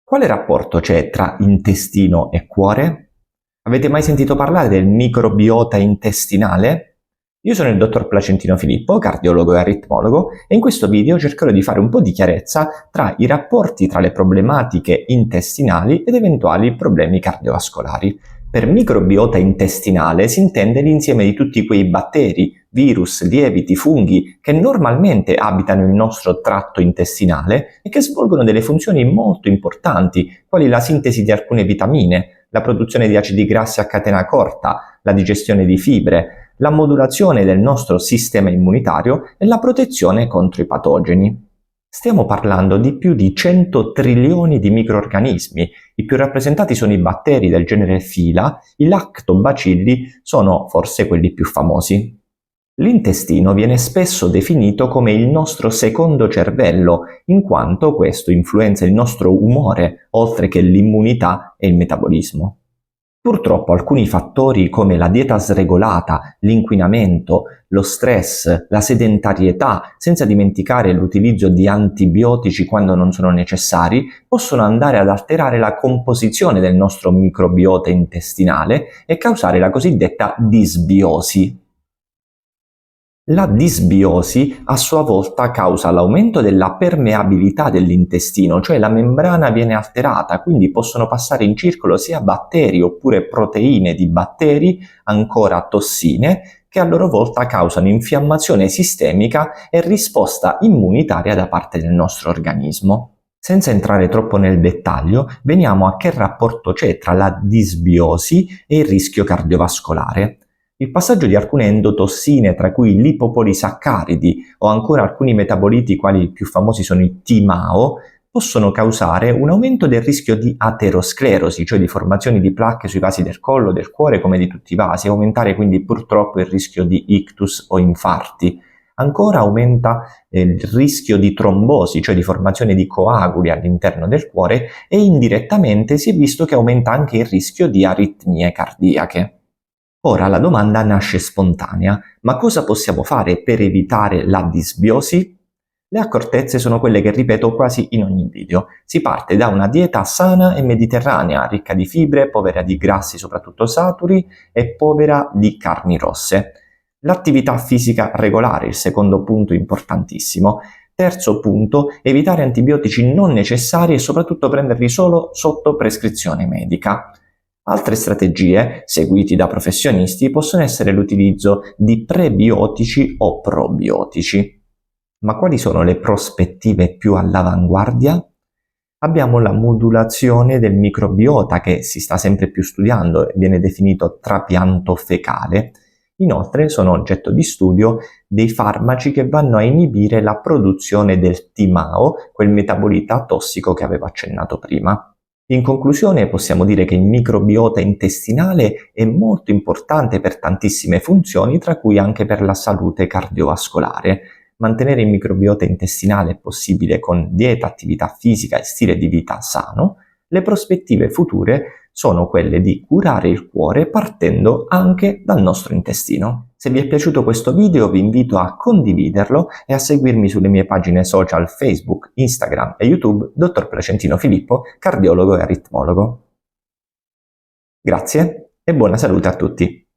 Quale rapporto c'è tra intestino e cuore? Avete mai sentito parlare del microbiota intestinale? Io sono il dottor Placentino Filippo, cardiologo e aritmologo, e in questo video cercherò di fare un po' di chiarezza tra i rapporti tra le problematiche intestinali ed eventuali problemi cardiovascolari. Per microbiota intestinale si intende l'insieme di tutti quei batteri, virus, lieviti, funghi che normalmente abitano il nostro tratto intestinale e che svolgono delle funzioni molto importanti, quali la sintesi di alcune vitamine, la produzione di acidi grassi a catena corta, la digestione di fibre, la modulazione del nostro sistema immunitario e la protezione contro i patogeni. Stiamo parlando di più di 100 trilioni di microrganismi. I più rappresentati sono i batteri del genere Phyla, i lactobacilli sono forse quelli più famosi. L'intestino viene spesso definito come il nostro secondo cervello, in quanto questo influenza il nostro umore, oltre che l'immunità e il metabolismo. Purtroppo alcuni fattori come la dieta sregolata, l'inquinamento, lo stress, la sedentarietà, senza dimenticare l'utilizzo di antibiotici quando non sono necessari, possono andare ad alterare la composizione del nostro microbiota intestinale e causare la cosiddetta disbiosi. La disbiosi a sua volta causa l'aumento della permeabilità dell'intestino, cioè la membrana viene alterata, quindi possono passare in circolo sia batteri oppure proteine di batteri, ancora tossine, che a loro volta causano infiammazione sistemica e risposta immunitaria da parte del nostro organismo. Senza entrare troppo nel dettaglio, veniamo a che rapporto c'è tra la disbiosi e il rischio cardiovascolare. Il passaggio di alcune endotossine, tra cui lipopolisaccaridi o ancora alcuni metaboliti quali i più famosi sono i TMAO, possono causare un aumento del rischio di aterosclerosi, cioè di formazioni di placche sui vasi del collo, del cuore come di tutti i vasi, e aumentare quindi purtroppo il rischio di ictus o infarti. Ancora aumenta il rischio di trombosi, cioè di formazione di coaguli all'interno del cuore, e indirettamente si è visto che aumenta anche il rischio di aritmie cardiache. Ora la domanda nasce spontanea: ma cosa possiamo fare per evitare la disbiosi? Le accortezze sono quelle che ripeto quasi in ogni video. Si parte da una dieta sana e mediterranea, ricca di fibre, povera di grassi soprattutto saturi e povera di carni rosse. L'attività fisica regolare, il secondo punto importantissimo. Terzo punto, evitare antibiotici non necessari e soprattutto prenderli solo sotto prescrizione medica. Altre strategie, seguiti da professionisti, possono essere l'utilizzo di prebiotici o probiotici. Ma quali sono le prospettive più all'avanguardia? Abbiamo la modulazione del microbiota che si sta sempre più studiando e viene definito trapianto fecale. Inoltre sono oggetto di studio dei farmaci che vanno a inibire la produzione del TMAO, quel metabolita tossico che avevo accennato prima. In conclusione possiamo dire che il microbiota intestinale è molto importante per tantissime funzioni, tra cui anche per la salute cardiovascolare. Mantenere il microbiota intestinale è possibile con dieta, attività fisica e stile di vita sano. Le prospettive future sono quelle di curare il cuore partendo anche dal nostro intestino. Se vi è piaciuto questo video vi invito a condividerlo e a seguirmi sulle mie pagine social Facebook, Instagram e YouTube, Dottor Placentino Filippo, cardiologo e aritmologo. Grazie e buona salute a tutti!